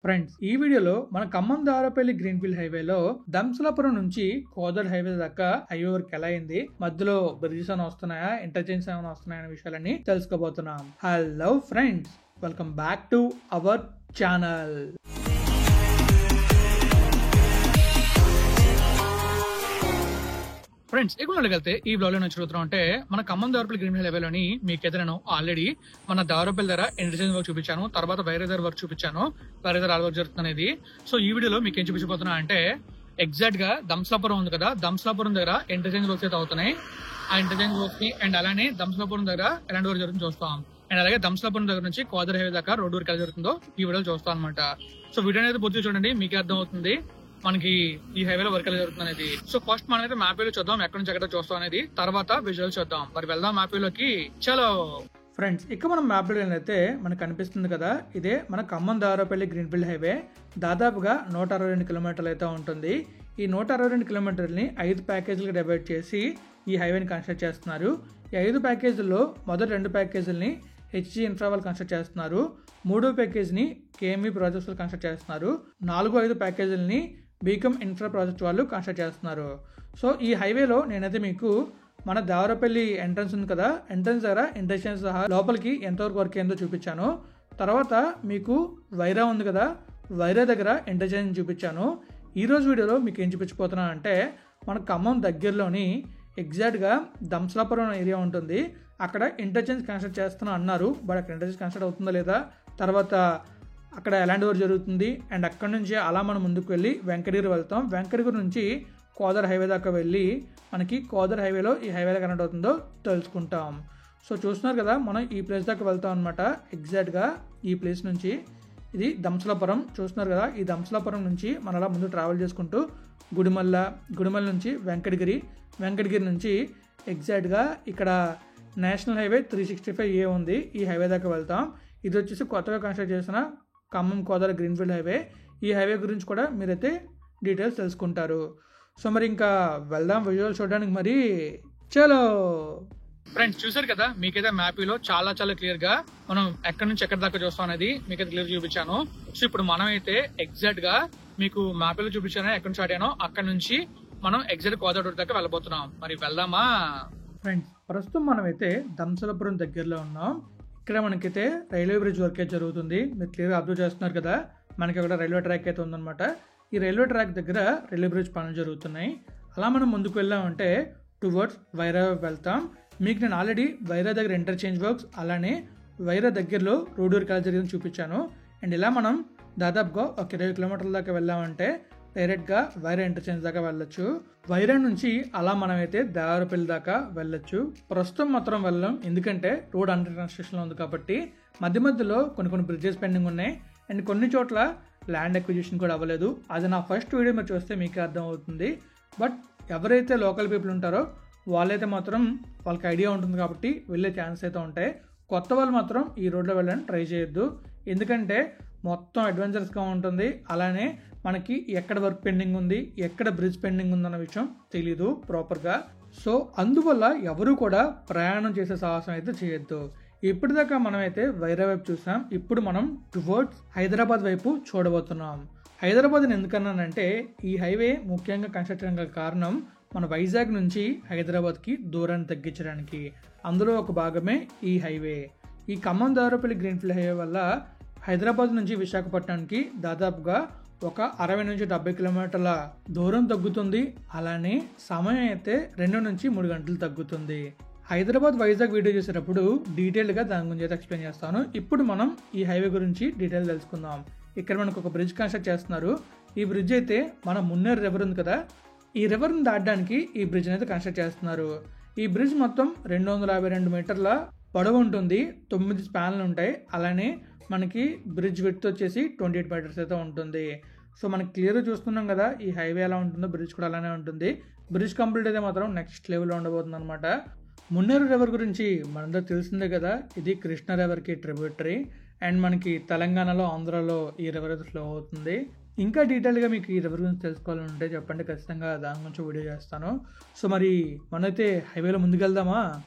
Friends, ఈ వీడియోలో మన ఖమ్మం దారపల్లి గ్రీన్ఫీల్డ్ హైవేలో దంసలాపురం నుంచి కోదర్ హైవే దాకా హైవే వర్క్ ఎలా అయింది, మధ్యలో బ్రిడ్జెస్ ఏమైనా వస్తున్నాయా, ఇంటర్చేంజ్ ఏమైనా వస్తున్నాయా అనే విషయాలని తెలుసుకోబోతున్నాం. Hello friends, welcome back to our channel. Friends, ఎక్కువ వెళ్తే ఈ బ్లాగ్ లో చూస్తున్నాం అంటే మన ఖమ్మం దారపల్లి గ్రీన్ఫీల్డ్ హైవేలోని మీకైతే నేను ఆల్రెడీ మన దారపల్లి దగ్గర ఇంటర్చేంజ్ వర్క్ చూపించాను, తర్వాత వేరే దగ్గర వర్క్ చూపించాను, వేరే దగ్గర ఆల్ వర్క్ జరుగుతుంది అనేది. సో ఈ వీడియోలో మీకు ఏం చూపించబోతున్నా అంటే ఎగ్జాక్ట్ గా దంసలాపురం ఉంది కదా, దంసలాపురం దగ్గర ఇంటర్చేంజ్ వర్క్స్ అయితే అవుతున్నాయి. ఆ ఇంటర్చేంజ్ వర్క్స్ ని అండ్ అలానే దంసలాపురం దగ్గర ఎలాంటి వర్క్ జరుగుతుంది చూస్తాం. అండ్ అలాగే దంసలాపురం దగ్గర నుంచి కోదర్ హైవే దాకా రోడ్ వర్క్ ఎలా జరుగుతుందో ఈ వీడియోలో చూస్తాం అనమాట. సో వీడియో అనేది పూర్తిగా చూడండి, మీకే అర్థం అవుతుంది మనకి ఈ హైవేలో వర్క్ ఎలా జరుగుతుంది అనేది. సో ఫస్ట్ మనం అయితే మ్యాప్ లో చూద్దాం ఎక్కడి నుంచి ఎక్కడ చూస్తాం అనేది, తర్వాత విజువల్ చూద్దాం. మరి వెళ్దాం మ్యాప్ లోకి. చలో ఫ్రెండ్స్, ఇక్కడ మనం మ్యాప్ లో అయితే మనకు కనిపిస్తుంది కదా, ఇదే మన ఖమ్మం దారపల్లి గ్రీన్ఫీల్డ్ హైవే. దాదాపుగా 162 కిలోమీటర్లు అయితే ఉంటుంది. ఈ 162 కిలోమీటర్లని 5 ప్యాకేజీలుగా డివైడ్ చేసి ఈ హైవేని కన్స్ట్రక్ట్ చేస్తున్నారు. ఈ 5 ప్యాకేజీల్లో మొదటి 2 ప్యాకేజీలని హెచ్జీ ఇన్ఫ్రా వాళ్ళు కన్స్ట్రక్ట్ చేస్తున్నారు. 3వ ప్యాకేజీని కేఎంఈ ప్రాజెక్ట్స్ వాళ్ళు కన్స్ట్రక్ట్ చేస్తున్నారు. 4-5 ప్యాకేజీలని బీకమ్ ఇన్ఫ్రా ప్రాజెక్ట్ వాళ్ళు కన్స్ట్రక్ట్ చేస్తున్నారు. సో ఈ హైవేలో నేనైతే మీకు మన దారపల్లి ఎంట్రన్స్ ఉంది కదా, ఎంట్రన్స్ దగ్గర ఇంటర్చేంజ్ సహా లోపలికి ఎంతవరకు వర్క్ అయిందో చూపించాను. తర్వాత మీకు వైరా ఉంది కదా, వైరా దగ్గర ఇంటర్చేంజ్ చూపించాను. ఈరోజు వీడియోలో మీకు ఏం చూపించబోతున్నాను అంటే మన ఖమ్మం దగ్గరలోని ఎగ్జాక్ట్గా దంసలాపురం ఏరియా ఉంటుంది, అక్కడ ఇంటర్చేంజ్ కన్స్ట్రక్ట్ చేస్తున్నా అన్నారు. బట్ అక్కడ ఇంటర్చేంజ్ కన్స్ట్రక్ట్ అవుతుందా లేదా, తర్వాత అక్కడ ఎలాంటి వర్క్ జరుగుతుంది, అండ్ అక్కడ నుంచి అలా మనం ముందుకు వెళ్ళి వెంకటగిరి వెళ్తాం. వెంకటగిరి నుంచి కోదర్ హైవే దాకా వెళ్ళి మనకి కోదర్ హైవేలో ఈ హైవేలో కనెక్ట్ అవుతుందో తెలుసుకుంటాం. సో చూస్తున్నారు కదా, మనం ఈ ప్లేస్ దాకా వెళ్తాం అనమాట. ఎగ్జాక్ట్గా ఈ ప్లేస్ నుంచి ఇది దంసలాపురం చూస్తున్నారు కదా, ఈ దంసలాపురం నుంచి మనం అలా ముందు ట్రావెల్ చేసుకుంటూ గుడిమల్ల నుంచి వెంకటగిరి నుంచి ఎగ్జాక్ట్గా ఇక్కడ నేషనల్ హైవే 365A ఉంది, ఈ హైవే దాకా వెళ్తాం. ఇది వచ్చేసి కొత్తగా కన్స్ట్రక్ట్ చేసిన ఖమ్మం కోదర్ గ్రీన్ఫీల్డ్ హైవే. ఈ హైవే గురించి కూడా మీరైతే డీటెయిల్స్ తెలుసుకుంటారు. సో మరి ఇంకా వెళ్దాం విజువల్ చూడడానికి. మరి చలో ఫ్రెండ్స్, చూసారు కదా, మీకైతే మ్యాప్లో చాలా క్లియర్ గా మనం ఎక్కడి నుంచి ఎక్కడి దాకా చూస్తాం అనేది మీకైతే క్లియర్ చూపించాను. సో ఇప్పుడు మనం అయితే ఎగ్జాక్ట్ గా మీకు మ్యాప్లో చూపించాను ఎక్కడి నుంచి స్టార్ట్ అయ్యానో అక్కడ నుంచి మనం ఎగ్జాక్ట్ కోదర్ రోడ్ దాకా వెళ్ళబోతున్నాం. మరి వెళ్దామా ఫ్రెండ్స్? ప్రస్తుతం మనమైతే దంసలాపురం దగ్గరలో ఉన్నాం. ఇక్కడ మనకైతే రైల్వే బ్రిడ్జ్ వర్క్ అయితే జరుగుతుంది. మీరు క్లియర్గా అబ్జర్వ్ చేస్తున్నారు కదా, మనకి అక్కడ రైల్వే ట్రాక్ అయితే ఉందన్నమాట. ఈ రైల్వే ట్రాక్ దగ్గర రైల్వే బ్రిడ్జ్ పనులు జరుగుతున్నాయి. అలా మనం ముందుకు వెళ్ళామంటే టువర్డ్స్ వైరా వెళ్తాం. మీకు నేను ఆల్రెడీ వైరా దగ్గర ఇంటర్చేంజ్ వర్క్స్, అలానే వైరా దగ్గరలో రోడ్ వర్క్ ఎలా జరిగిందని చూపించాను. అండ్ ఇలా మనం దాదాపుగా ఒక 20 కిలోమీటర్ల దాకా వెళ్ళామంటే డైరెక్ట్గా వైరా ఇంటర్చేంజ్ దాకా వెళ్ళొచ్చు. వైరా నుంచి అలా మనమైతే దారపల్లి దాకా వెళ్ళొచ్చు. ప్రస్తుతం మాత్రం వెళ్ళాం, ఎందుకంటే రోడ్ అండర్ కన్స్ట్రక్షన్లో ఉంది కాబట్టి. మధ్యలో కొన్ని బ్రిడ్జెస్ పెండింగ్ ఉన్నాయి, అండ్ కొన్ని చోట్ల ల్యాండ్ అక్విజిషన్ కూడా అవ్వలేదు. అది నా ఫస్ట్ వీడియో మీరు చూస్తే మీకు అర్థం అవుతుంది. బట్ ఎవరైతే లోకల్ పీపుల్ ఉంటారో వాళ్ళైతే మాత్రం వాళ్ళకి ఐడియా ఉంటుంది కాబట్టి వెళ్ళే ఛాన్స్ అయితే ఉంటాయి. కొత్త వాళ్ళు మాత్రం ఈ రోడ్లో వెళ్ళడానికి ట్రై చేయొద్దు, ఎందుకంటే మొత్తం అడ్వెంచరస్గా ఉంటుంది. అలానే మనకి ఎక్కడ వర్క్ పెండింగ్ ఉంది, ఎక్కడ బ్రిడ్జ్ పెండింగ్ ఉందన్న విషయం తెలీదు ప్రాపర్గా. సో అందువల్ల ఎవరు కూడా ప్రయాణం చేసే సాహసం అయితే చేయొద్దు. ఇప్పటిదాకా మనమైతే వైరా వైపు చూసాం, ఇప్పుడు మనం టువర్డ్స్ హైదరాబాద్ వైపు చూడబోతున్నాం. హైదరాబాద్ని ఎందుకన్నానంటే ఈ హైవే ముఖ్యంగా కన్స్ట్రక్షన్ కారణం మన వైజాగ్ నుంచి హైదరాబాద్కి దూరాన్ని తగ్గించడానికి. అందులో ఒక భాగమే ఈ హైవే. ఈ ఖమ్మం దారపల్లి గ్రీన్ఫీల్డ్ హైవే వల్ల హైదరాబాద్ నుంచి విశాఖపట్నానికి దాదాపుగా ఒక 60 నుంచి 70 కిలోమీటర్ల దూరం తగ్గుతుంది. అలానే సమయం అయితే 2 నుంచి 3 గంటలు తగ్గుతుంది. హైదరాబాద్ వైజాగ్ వీడియో చేసేటప్పుడు డీటెయిల్గా దాని గురించి అయితే ఎక్స్ప్లెయిన్ చేస్తాను. ఇప్పుడు మనం ఈ హైవే గురించి డీటెయిల్ తెలుసుకుందాం. ఇక్కడ మనకు ఒక బ్రిడ్జ్ కన్స్ట్రక్ట్ చేస్తున్నారు. ఈ బ్రిడ్జ్ అయితే మన మున్నేరు రివర్ ఉంది కదా, ఈ రివర్ని దాటడానికి ఈ బ్రిడ్జ్ అయితే కన్స్ట్రక్ట్ చేస్తున్నారు. ఈ బ్రిడ్జ్ మొత్తం 252 మీటర్ల పొడవు ఉంటుంది, 9 స్పాన్లు ఉంటాయి. అలానే మనకి బ్రిడ్జ్ విడ్త్ వచ్చేసి 28 మీటర్స్ అయితే ఉంటుంది. సో మనకి క్లియర్గా చూస్తున్నాం కదా ఈ హైవే ఎలా ఉంటుందో, బ్రిడ్జ్ కూడా అలానే ఉంటుంది. బ్రిడ్జ్ కంప్లీట్ అయితే మాత్రం నెక్స్ట్ లెవెల్లో ఉండబోతుంది అనమాట. మున్నేరు రివర్ గురించి మనందరూ తెలిసిందే కదా, ఇది కృష్ణా రివర్కి ట్రిబ్యూటరీ. అండ్ మనకి తెలంగాణలో, ఆంధ్రాలో ఈ రివర్ అయితే ఫ్లో అవుతుంది. ఇంకా డీటెయిల్గా మీకు ఈ రివర్ గురించి తెలుసుకోవాలంటే చెప్పండి, ఖచ్చితంగా దాని గురించి వీడియో చేస్తాను. సో మరి మనైతే హైవేలో ముందుకెళ్దామా?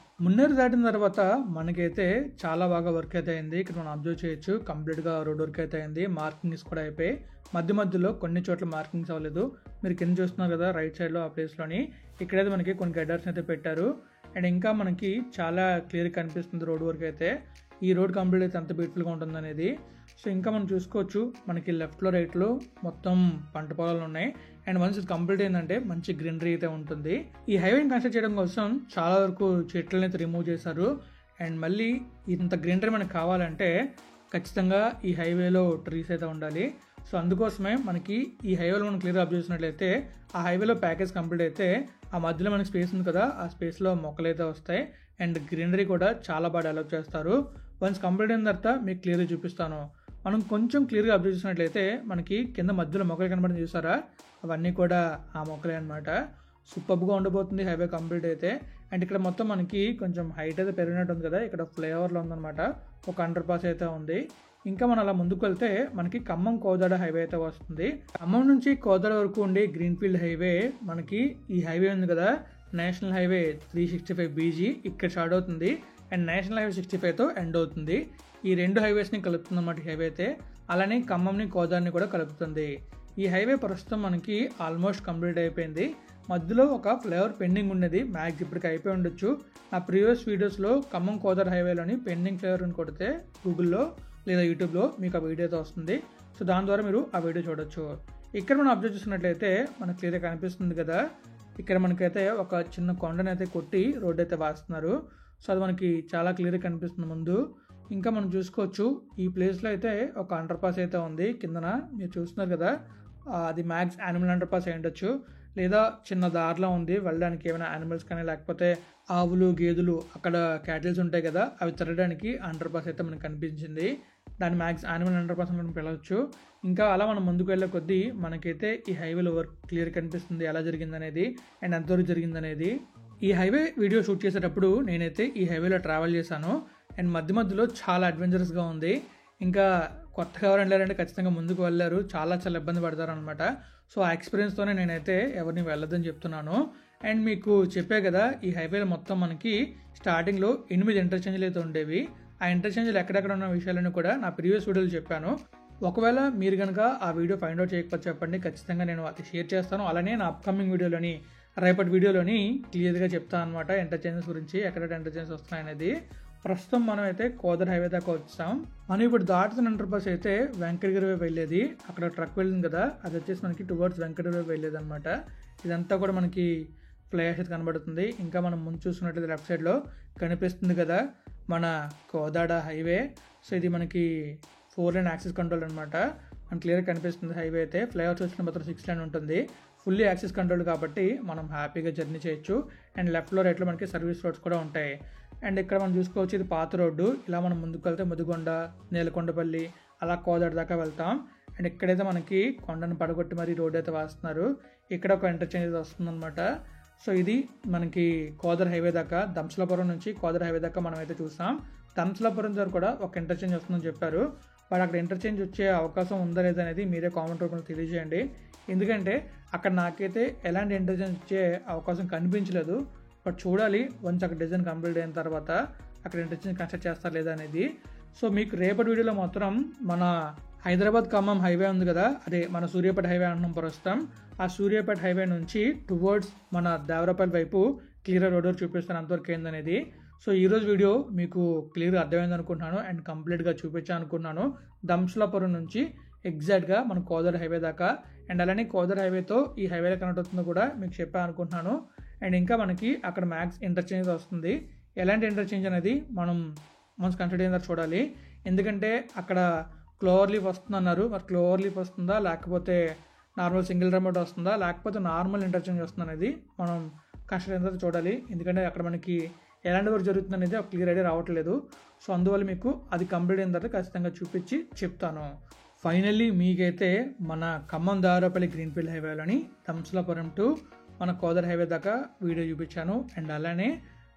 మున్నేరు దాటిన తర్వాత మనకైతే చాలా బాగా వర్క్ అయితే అయింది. ఇక్కడ మనం అబ్జర్వ్ చేయొచ్చు, కంప్లీట్గా రోడ్ వర్క్ అయితే అయింది. మార్కింగ్స్ కూడా అయిపోయి మధ్యలో కొన్ని చోట్ల మార్కింగ్స్ అవ్వలేదు. మీరు కింద చూస్తున్నారు కదా రైట్ సైడ్లో ఆ ప్లేస్లోని, ఇక్కడైతే మనకి కొన్ని గడ్డర్స్ అయితే పెట్టారు. అండ్ ఇంకా మనకి చాలా క్లియర్ కనిపిస్తుంది రోడ్ వర్క్ అయితే. ఈ రోడ్ కంప్లీట్ అయితే ఎంత బ్యూటిఫుల్గా ఉంటుంది అనేది. సో ఇంకా మనం చూసుకోవచ్చు, మనకి లెఫ్ట్లో రైట్లో మొత్తం పంట పొలాలు ఉన్నాయి. అండ్ వన్స్ ఇది కంప్లీట్ అయిందంటే మంచి గ్రీనరీ అయితే ఉంటుంది. ఈ హైవేని కన్స్ట్రక్ట్ చేయడం కోసం చాలా వరకు చెట్లను అయితే రిమూవ్ చేశారు. అండ్ మళ్ళీ ఇంత గ్రీనరీ మనకు కావాలంటే ఖచ్చితంగా ఈ హైవేలో ట్రీస్ అయితే ఉండాలి. సో అందుకోసమే మనకి ఈ హైవేలో మనం క్లియర్గా అబ్జర్వ్ చేసినట్లయితే, ఆ హైవేలో ప్యాకేజ్ కంప్లీట్ అయితే ఆ మధ్యలో మనకి స్పేస్ ఉంది కదా, ఆ స్పేస్లో మొక్కలు అయితే వస్తాయి. అండ్ గ్రీనరీ కూడా చాలా బాగా డెవలప్ చేస్తారు. వన్స్ కంప్లీట్ అయిన తర్వాత మీకు క్లియర్గా చూపిస్తాను. మనం కొంచెం క్లియర్గా అబ్జర్వ్ చేసినట్లయితే మనకి కింద మధ్యలో మొక్కలు కనబడి చూసారా, అవన్నీ కూడా ఆ మొక్కలే అనమాట. సూపర్గా ఉండబోతుంది హైవే కంప్లీట్ అయితే. అండ్ ఇక్కడ మొత్తం మనకి కొంచెం హైట్ అయితే పెరిగినట్టు ఉంది కదా, ఇక్కడ ఫ్లైఓవర్లో ఉందన్నమాట, ఒక అండర్ పాస్ అయితే ఉంది. ఇంకా మనం అలా ముందుకు వెళ్తే మనకి ఖమ్మం కోదాడ హైవే అయితే వస్తుంది. ఖమ్మం నుంచి కోదాడ వరకు ఉండే గ్రీన్ఫీల్డ్ హైవే, మనకి ఈ హైవే ఉంది కదా నేషనల్ హైవే 365 BG ఇక్కడ స్టార్ట్ అవుతుంది. అండ్ నేషనల్ హైవే 65తో ఎండ్ అవుతుంది. ఈ రెండు హైవేస్ని కలుపుతుంది అన్నమాట ఈ హైవే అయితే. అలానే ఖమ్మంని కోదాడని కూడా కలుపుతుంది. ఈ హైవే ప్రస్తుతం మనకి ఆల్మోస్ట్ కంప్లీట్ అయిపోయింది. మధ్యలో ఒక ఫ్లైఓవర్ పెండింగ్ ఉన్నది, మ్యాక్స్ ఇప్పటికి అయిపోయి ఉండొచ్చు. నా ప్రీవియస్ వీడియోస్లో ఖమ్మం కోదాడ హైవేలోని పెండింగ్ ఫ్లైఓవర్ని కొడితే గూగుల్లో లేదా యూట్యూబ్లో మీకు ఆ వీడియో అయితే వస్తుంది. సో దాని ద్వారా మీరు ఆ వీడియో చూడొచ్చు. ఇక్కడ మనం అబ్జర్వ్ చేసినట్లయితే మనకు క్లియర్గా కనిపిస్తుంది కదా, ఇక్కడ మనకైతే ఒక చిన్న కొండని అయితే కొట్టి రోడ్ అయితే వేస్తున్నారు. సో అది మనకి చాలా క్లియర్గా కనిపిస్తుంది ముందు. ఇంకా మనం చూసుకోవచ్చు, ఈ ప్లేస్లో అయితే ఒక అండర్ పాస్ అయితే ఉంది కిందన, మీరు చూస్తున్నారు కదా, అది మ్యాక్స్ యానిమల్ అండర్ పాస్ అయి ఉండొచ్చు, లేదా చిన్న దారిలో ఉంది వెళ్ళడానికి, ఏమైనా యానిమల్స్ కానీ లేకపోతే ఆవులు, గేదెలు, అక్కడ క్యాటిల్స్ ఉంటాయి కదా, అవి తిరగడానికి అండర్ పాస్ అయితే మనకు కనిపించింది. దాన్ని మ్యాక్స్ యానిమల్ అండర్ పాస్ మనం పిలవచ్చు. ఇంకా అలా మనం ముందుకు వెళ్ళే కొద్దీ మనకైతే ఈ హైవేలో వర్క్ క్లియర్ కనిపిస్తుంది, ఎలా జరిగిందనేది అండ్ ఎంతవరకు జరిగిందనేది. ఈ హైవే వీడియో షూట్ చేసేటప్పుడు నేనైతే ఈ హైవేలో ట్రావెల్ చేశాను. అండ్ మధ్యలో చాలా అడ్వెంచరస్గా ఉంది. ఇంకా కొత్తగా ఎవరు వెళ్ళారంటే ఖచ్చితంగా ముందుకు వెళ్ళారు, చాలా ఇబ్బంది పడతారు అనమాట. సో ఆ ఎక్స్పీరియన్స్తోనే నేనైతే ఎవరిని వెళ్ళొద్దని చెప్తున్నాను. అండ్ మీకు చెప్పే కదా, ఈ హైవేలో మొత్తం మనకి స్టార్టింగ్లో 8 ఇంటర్చేంజ్లు అయితే ఉండేవి. ఆ ఇంటర్చేంజ్లు ఎక్కడెక్కడ ఉన్న విషయాలను కూడా నా ప్రీవియస్ వీడియోలో చెప్పాను. ఒకవేళ మీరు కనుక ఆ వీడియో ఫైండ్ అవుట్ చేయకపోతే చెప్పండి, ఖచ్చితంగా నేను అది షేర్ చేస్తాను. అలానే నా అప్కమింగ్ వీడియోలోని, రేపటి వీడియోలోని క్లియర్గా చెప్తాను అనమాట ఇంటర్చేంజెస్ గురించి, ఎక్కడ ఇంటర్చేంజెస్ వస్తున్నాయనేది. ప్రస్తుతం మనం అయితే కోదాడ హైవే దాకా వచ్చాం. మనం ఇప్పుడు దాటుతున్న అండర్ పాస్ అయితే వెంకటగిరి వైపు వెళ్ళేది, అక్కడ ట్రక్ వెళ్ళింది కదా, అది వచ్చేసి మనకి టువర్డ్స్ వెంకటగిరి వైపు వెళ్ళేది అనమాట. ఇదంతా కూడా మనకి ఫ్లైఓవర్ అయితే కనబడుతుంది. ఇంకా మనం ముందు చూసుకున్నట్లయితే లెఫ్ట్ సైడ్లో కనిపిస్తుంది కదా మన కోదాడ హైవే. సో ఇది మనకి 4 లైన్ యాక్సెస్ కంట్రోల్ అనమాట. మనకి క్లియర్గా కనిపిస్తుంది హైవే అయితే. ఫ్లైఓవర్స్ వచ్చిన మాత్రం 6 లైన్ ఉంటుంది, ఫుల్లీ యాక్సెస్ కంట్రోల్ కాబట్టి మనం హ్యాపీగా జర్నీ చేయొచ్చు. అండ్ లెఫ్ట్లో రైట్లో మనకి సర్వీస్ రోడ్స్ కూడా ఉంటాయి. అండ్ ఇక్కడ మనం చూసుకోవచ్చు, ఇది పాత రోడ్డు. ఇలా మనం ముందుకు వెళ్తే ముదిగొండ, నేలకొండపల్లి, అలా కోదాడ దాకా వెళ్తాం. అండ్ ఇక్కడైతే మనకి కొండను పడగొట్టి మరి రోడ్ అయితే వేస్తున్నారు. ఇక్కడ ఒక ఇంటర్చేంజ్ అయితే వస్తుందన్నమాట. సో ఇది మనకి కోదాడ హైవే దాకా, దంసలాపురం నుంచి కోదాడ హైవే దాకా మనం అయితే చూసాం. దంసలాపురం దగ్గర కూడా ఒక ఇంటర్చేంజ్ వస్తుందని చెప్పారు. బట్ అక్కడ ఇంటర్చేంజ్ వచ్చే అవకాశం ఉందా లేదా అనేది మీరే కామెంట్ రూపంలో తెలియజేయండి. ఎందుకంటే అక్కడ నాకైతే ఎలాంటి ఇంటర్చేంజ్ వచ్చే అవకాశం కనిపించలేదు. బట్ చూడాలి, వన్స్ అక్కడ డిజైన్ కంప్లీట్ అయిన తర్వాత అక్కడ ఇంటర్చేంజ్ కన్స్ట్రక్ట్ చేస్తారు లేదా అనేది. సో మీకు రేపటి వీడియోలో మాత్రం మన హైదరాబాద్ ఖమ్మం హైవే ఉంది కదా, అదే మన సూర్యాపేట హైవే అంటున్నాం ప్రస్తుతం. ఆ సూర్యాపేట హైవే నుంచి టువర్డ్స్ మన దేవరపల్లి వైపు క్లియర్ రోడ్ చూపిస్తాను అంతవరకు ఏందనేది. సో ఈరోజు వీడియో మీకు క్లియర్గా అర్థమైంది అనుకుంటున్నాను అండ్ కంప్లీట్గా చూపించాను అనుకున్నాను. దంసలాపురం నుంచి ఎగ్జాక్ట్గా మన కోదాడ హైవే దాకా, అండ్ అలానే కోదాడ హైవేతో ఈ హైవేలో కనెక్ట్ అవుతుందో కూడా మీకు చెప్పాను అనుకుంటున్నాను. అండ్ ఇంకా మనకి అక్కడ మ్యాక్స్ ఇంటర్చేంజ్ వస్తుంది. ఎలాంటి ఇంటర్చేంజ్ అనేది మనం కన్సిడర్ అయిన తర్వాత చూడాలి. ఎందుకంటే అక్కడ క్లోవర్ లీఫ్ వస్తుంది అన్నారు, మరి క్లోవర్ లీఫ్ వస్తుందా, లేకపోతే నార్మల్ సింగిల్ రిమోట్ వస్తుందా, లేకపోతే నార్మల్ ఇంటర్చేంజ్ వస్తుంది అనేది మనం కన్సిడర్ అయిన తర్వాత చూడాలి. ఎందుకంటే అక్కడ మనకి ఎలాంటి వర్క్ జరుగుతుంది అనేది ఒక క్లియర్ ఐడియా రావట్లేదు. సో అందువల్ల మీకు అది కంప్లీట్ అయిన తర్వాత ఖచ్చితంగా చూపించి చెప్తాను. ఫైనల్లీ మీకైతే మన ఖమ్మం దారపల్లి గ్రీన్ఫీల్డ్ హైవేలోని దంసలాపురం టు మన కోదాడ హైవే దాకా వీడియో చూపించాను. అండ్ అలానే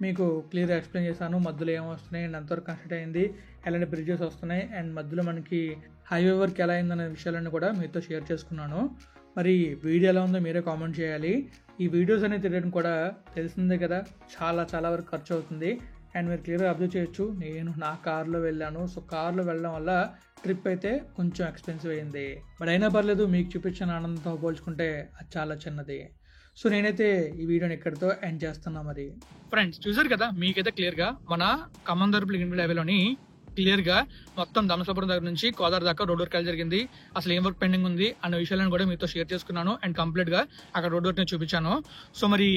మీకు క్లియర్గా ఎక్స్ప్లెయిన్ చేశాను. మధ్యలో ఏం వస్తున్నాయి అండ్ ఎంతవరకు కన్స్ట్రక్ట్ అయింది, ఎలాంటి బ్రిడ్జెస్ వస్తున్నాయి అండ్ మధ్యలో మనకి హైవే వర్క్ ఎలా అయిందనే విషయాలన్నీ కూడా మీతో షేర్ చేసుకున్నాను. మరి వీడియో ఎలా ఉందో మీరే కామెంట్ చేయాలి. ఈ వీడియోస్ అనేది తిరగడం కూడా తెలిసిందే కదా, చాలా వరకు ఖర్చు అవుతుంది. అండ్ మీరు క్లియర్గా అబ్జర్వ్ చేయొచ్చు, నేను నా కార్లో వెళ్ళాను. సో కార్లో వెళ్ళడం వల్ల ట్రిప్ అయితే కొంచెం ఎక్స్పెన్సివ్ అయింది. బట్ అయినా పర్లేదు, మీకు చూపించిన ఆనందంతో పోల్చుకుంటే అది చాలా చిన్నది. సో నేనైతే ఈ వీడియోని ఇక్కడితో ఎండ్ చేస్తున్నా. మరి ఫ్రెండ్స్ చూసారు కదా, మీకైతే క్లియర్గా మన ఖమ్మం దర్పల్లి గ్రీన్ఫీల్డ్ హైవేలోని క్లియర్గా మొత్తం ధనసపురం దగ్గర నుంచి కోదాడ దాకా రోడ్ వర్క్ జరిగింది. అసలు ఏం వర్క్ పెండింగ్ ఉంది అన్న విషయాలను కూడా మీతో షేర్ చేసుకున్నాను అండ్ కంప్లీట్గా అక్కడ రోడ్ వర్క్ చూపించాను. సో మరి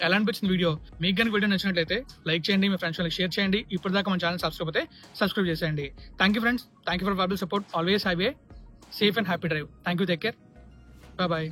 ఎలా అనిపించింది వీడియో? మీకు కనుక వీడియో నచ్చినట్లయితే లైక్ చేయండి, మీ ఫ్రెండ్స్ వాళ్ళకి షేర్ చేయండి. ఇప్పటిదాకా మన ఛానల్ సబ్స్క్రైబ్ అయితే సబ్స్క్రైబ్ చేసేయండి. Thank you friends, thank you for valuable support. Always highway safe and happy drive. Thank you, take care, bye.